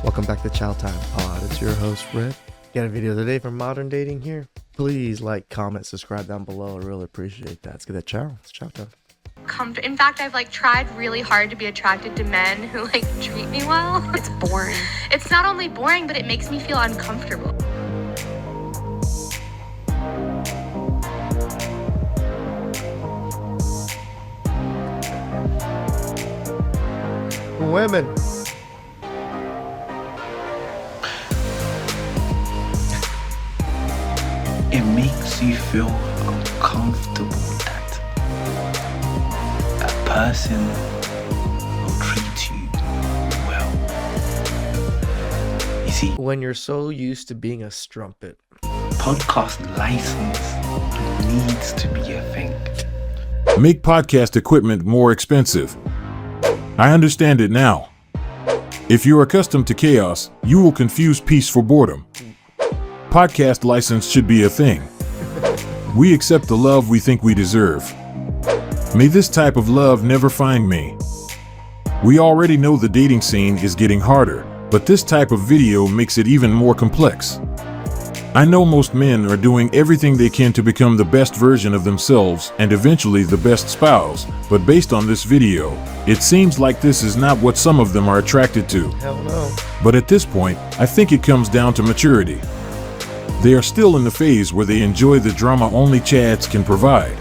Welcome back to Chow Time Pod. It's your host, Red. Got a video today for modern dating here. Please like, comment, subscribe down below. I really appreciate that. Let's get that chow. It's chow time. In fact, I've tried really hard to be attracted to men who treat me well. It's boring. It's not only boring, but it makes me feel uncomfortable. Women. It makes you feel uncomfortable that a person will treat you well. You see, When you're so used to being a strumpet. podcast license needs to be a thing. Make podcast equipment more expensive. I understand it now. If you're accustomed to chaos, you will confuse peace for boredom. Podcast license should be a thing. We accept the love we think we deserve. May this type of love never find me. We already know the dating scene is getting harder, but this type of video makes it even more complex. I know most men are doing everything they can to become the best version of themselves and eventually the best spouse, but based on this video, it seems like this is not what some of them are attracted to. Hell no. But at this point, I think it comes down to maturity. They are still in the phase where they enjoy the drama only chads can provide.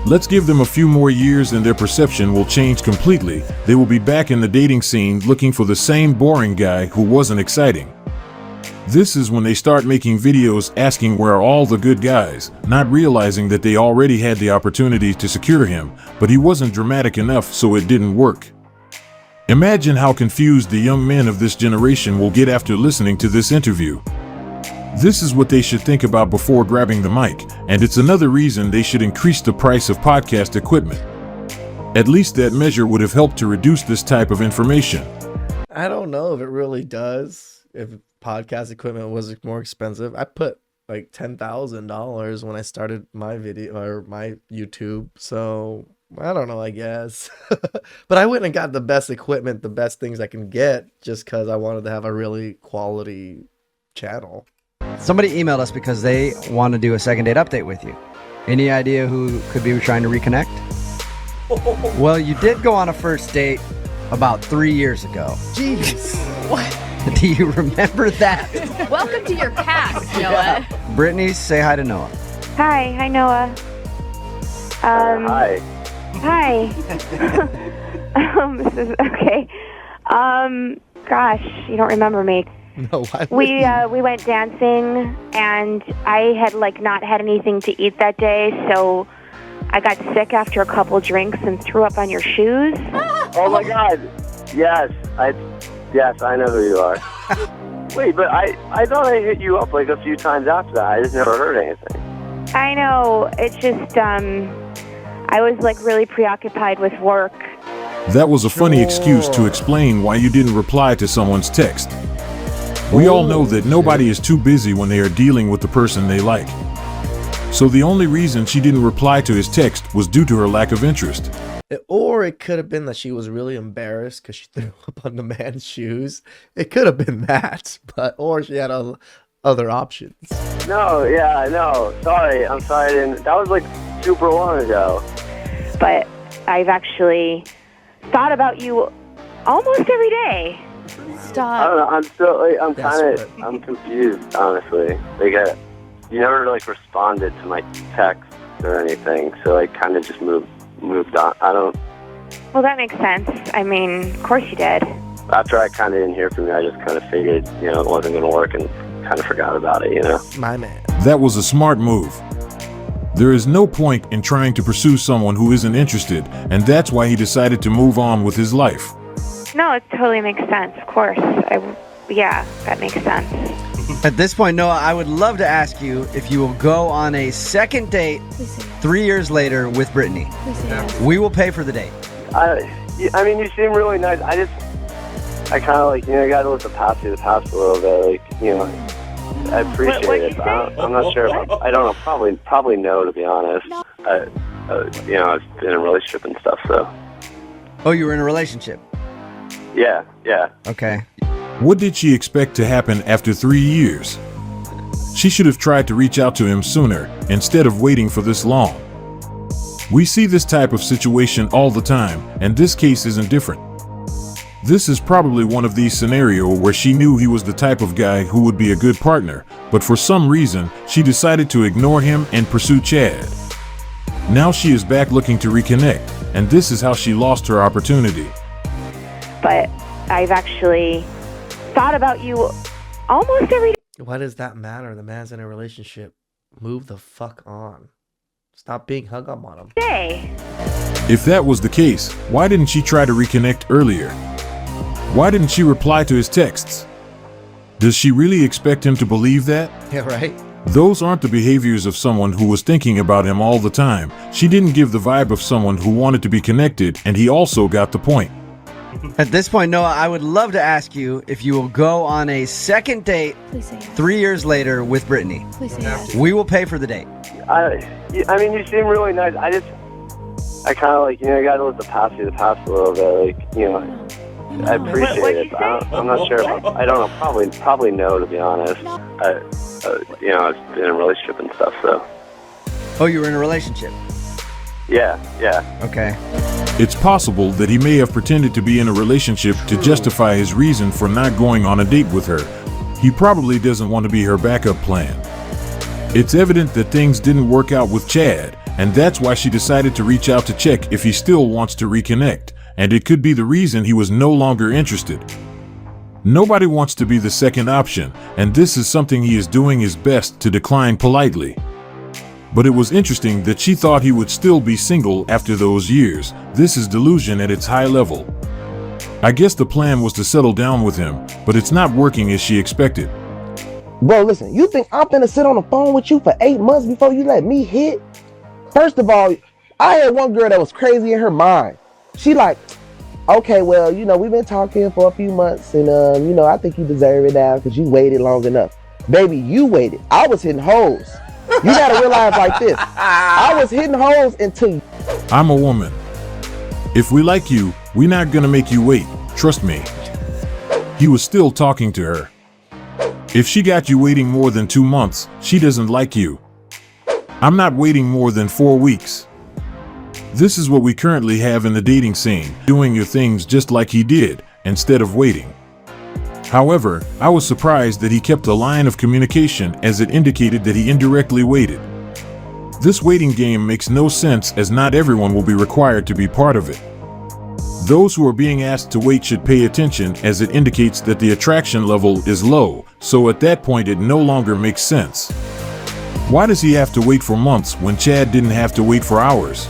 Let's give them a few more years and their perception will change completely. They will be back in the dating scene looking for the same boring guy who wasn't exciting. This is when they start making videos asking where are all the good guys, not realizing that they already had the opportunity to secure him, but he wasn't dramatic enough, so it didn't work. Imagine how confused the young men of this generation will get after listening to this interview. This is what they should think about before grabbing the mic, and it's another reason they should increase the price of podcast equipment. At least that measure would have helped to reduce this type of information. I don't know if it really does. If podcast equipment was more expensive. I put like $10,000 when I started my video or my YouTube. So I don't know, I guess. But I went and got the best equipment, the best things I can get just because I wanted to have a really quality channel. Somebody emailed us because they want to do a second date update with you. Any idea who could be trying to reconnect? Well, you did go on a first date about 3 years ago. Jeez. What? Do you remember that? Welcome to your past, Noah. Brittany, say hi to Noah. Hi, Noah. Hi. Hi. This is okay. Gosh, you don't remember me. No, why would We went dancing, and I had not had anything to eat that day, so I got sick after a couple drinks and threw up on your shoes. Oh my God. Yes, I know who you are. Wait, but I thought I hit you up a few times after that. I just never heard anything. I know. It's just I was really preoccupied with work. That was a funny excuse to explain why you didn't reply to someone's text. We all know that nobody is too busy when they are dealing with the person they like. So the only reason she didn't reply to his text was due to her lack of interest. Or it could have been that she was really embarrassed because she threw up on the man's shoes. It could have been that, or she had other options. No, yeah, no. Sorry, I'm sorry. That was super long ago. But I've actually thought about you almost every day. I Stop. don't know. I'm confused, honestly. You never responded to my text or anything, so I kind of just moved on. I don't. Well, that makes sense. I mean, of course you did. After I kind of didn't hear from you, I just kind of figured, it wasn't going to work and kind of forgot about it, My man. That was a smart move. There is no point in trying to pursue someone who isn't interested, and that's why he decided to move on with his life. No, it totally makes sense. Of course. Yeah, that makes sense. At this point, Noah, I would love to ask you if you will go on a second date 3 years later with Brittany. We will pay for the date. I mean, you seem really nice. I kind of you got to let the past be the past a little bit. I appreciate it. But I'm not sure. I don't know. Probably no, to be honest. I've been in a relationship and stuff, so. Oh, you were in a relationship? Yeah. Okay. What did she expect to happen after 3 years? She should have tried to reach out to him sooner instead of waiting for this long. We see this type of situation all the time, and this case isn't different. This is probably one of these scenarios where she knew he was the type of guy who would be a good partner, but for some reason, she decided to ignore him and pursue Chad. Now she is back looking to reconnect, and this is how she lost her opportunity. But I've actually thought about you almost every Why does that matter? The man's in a relationship. Move the fuck on. Stop being hung up on him. day. If that was the case, why didn't she try to reconnect earlier? Why didn't she reply to his texts? Does she really expect him to believe that? Yeah, right? Those aren't the behaviors of someone who was thinking about him all the time. She didn't give the vibe of someone who wanted to be connected, and he also got the point. At this point, Noah, I would love to ask you if you will go on a second date Please say yes. 3 years later with Brittany. Please say yes. We will pay for the date. I mean, you seem really nice. I kind of like, you got to let the past be the past a little bit. Like, I appreciate it. But I'm not sure. I don't know. Probably no, to be honest. I've been in a relationship and stuff, so. Oh, you were in a relationship? Yeah. Okay. It's possible that he may have pretended to be in a relationship to justify his reason for not going on a date with her. He probably doesn't want to be her backup plan. It's evident that things didn't work out with Chad, and that's why she decided to reach out to check if he still wants to reconnect, and it could be the reason he was no longer interested. Nobody wants to be the second option, and this is something he is doing his best to decline politely. But it was interesting that she thought he would still be single after those years. This is delusion at its high level. I guess the plan was to settle down with him, but it's not working as she expected. Bro, listen, you think I'm finna sit on the phone with you for 8 months before you let me hit? First of all, I had one girl that was crazy in her mind. She like, okay, well, we've been talking for a few months and, I think you deserve it now because you waited long enough. Baby, you waited. I was hitting holes. You gotta realize like this. I was hitting holes until I'm a woman. If we like you, we're not gonna make you wait. Trust me. He was still talking to her. If she got you waiting more than 2 months, she doesn't like you. I'm not waiting more than 4 weeks. This is what we currently have in the dating scene, doing your things just like he did, instead of waiting. However, I was surprised that he kept a line of communication as it indicated that he indirectly waited. This waiting game makes no sense as not everyone will be required to be part of it. Those who are being asked to wait should pay attention as it indicates that the attraction level is low, so at that point it no longer makes sense. Why does he have to wait for months when Chad didn't have to wait for hours?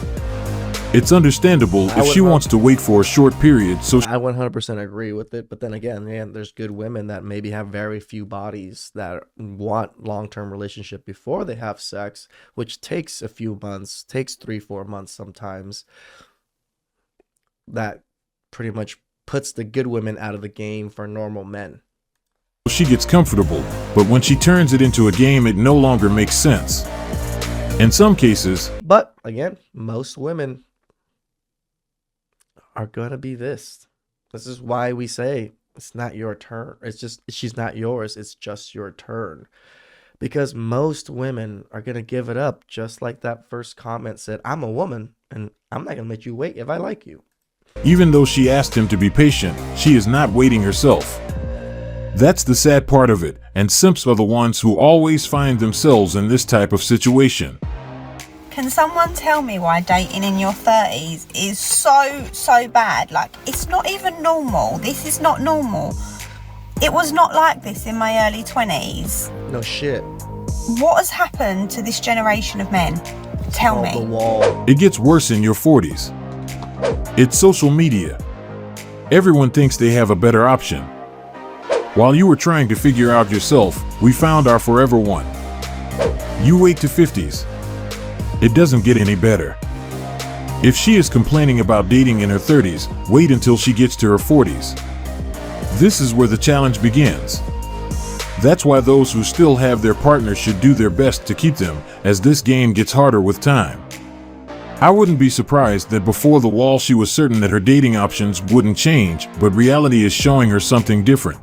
It's understandable if she wants to wait for a short period, so I 100% agree with it, but then again, there's good women that maybe have very few bodies that want long-term relationship before they have sex, which takes a few months, takes 3-4 months sometimes. That pretty much puts the good women out of the game for normal men. she gets comfortable, but when she turns it into a game, it no longer makes sense. In some cases, but again, most women are gonna be this. This is why we say it's not your turn. It's just, she's not yours. It's just your turn. Because most women are gonna give it up, just like that first comment said, I'm a woman and I'm not gonna let you wait if I like you. even though she asked him to be patient, she is not waiting herself. That's the sad part of it, and simps are the ones who always find themselves in this type of situation. Can someone tell me why dating in your 30s is so bad? Like, it's not even normal. This is not normal. It was not like this in my early 20s. No shit. What has happened to this generation of men? Tell me. The wall. It gets worse in your 40s. It's social media. Everyone thinks they have a better option. While you were trying to figure out yourself, we found our forever one. You wait to 50s. It doesn't get any better. If she is complaining about dating in her 30s, wait until she gets to her 40s. This is where the challenge begins. That's why those who still have their partners should do their best to keep them, as this game gets harder with time. I wouldn't be surprised that before the wall she was certain that her dating options wouldn't change, but reality is showing her something different.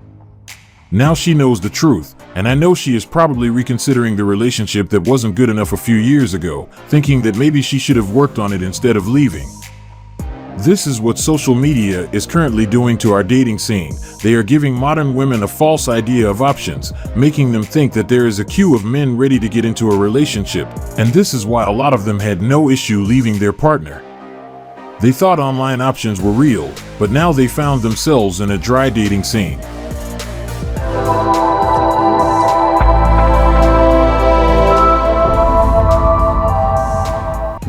Now she knows the truth, and I know she is probably reconsidering the relationship that wasn't good enough a few years ago, thinking that maybe she should have worked on it instead of leaving. This is what social media is currently doing to our dating scene. They are giving modern women a false idea of options, making them think that there is a queue of men ready to get into a relationship, and this is why a lot of them had no issue leaving their partner. They thought online options were real, but now they found themselves in a dry dating scene.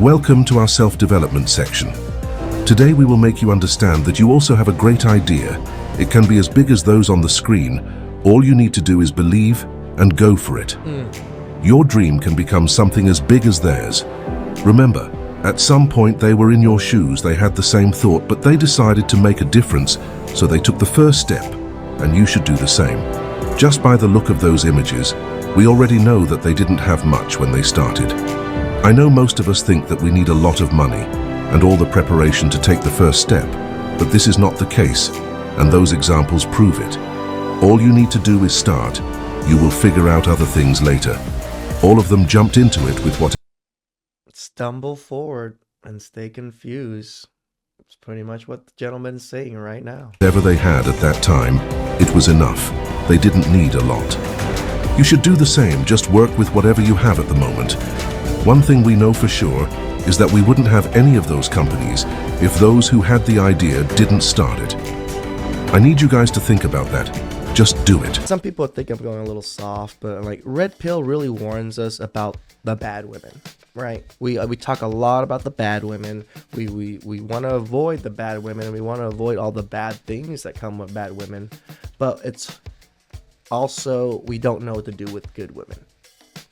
Welcome to our self-development section. Today we will make you understand that you also have a great idea. It can be as big as those on the screen. All you need to do is believe and go for it. Your dream can become something as big as theirs. Remember, at some point they were in your shoes, they had the same thought, but they decided to make a difference, so they took the first step, and you should do the same. Just by the look of those images, we already know that they didn't have much when they started. I know most of us think that we need a lot of money and all the preparation to take the first step, but this is not the case, and those examples prove it. All you need to do is start. You will figure out other things later. All of them jumped into it with what Stumble forward and stay confused. It's pretty much what the gentleman's saying right now. whatever they had at that time, it was enough. They didn't need a lot. You should do the same, just work with whatever you have at the moment. One thing we know for sure is that we wouldn't have any of those companies if those who had the idea didn't start it. I need you guys to think about that. Just do it. Some people think I'm going a little soft, but like Red Pill really warns us about the bad women, right? We talk a lot about the bad women. We want to avoid the bad women, and we want to avoid all the bad things that come with bad women. But it's also, we don't know what to do with good women,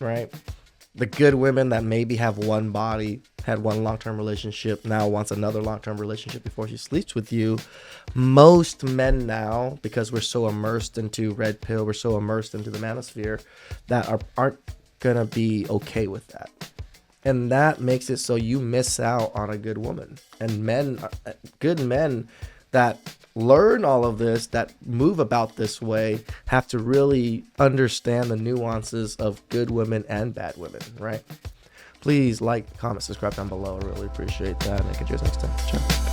right? The good women that maybe have one body, had one long-term relationship, now wants another long-term relationship before she sleeps with you. Most men now, because we're so immersed into Red Pill, we're so immersed into the manosphere, that aren't gonna be okay with that. And that makes it so you miss out on a good woman. And good men that learn all of this, that move about this way, have to really understand the nuances of good women and bad women, right? Please like, comment, subscribe down below. I really appreciate that. And I catch you guys next time. Ciao.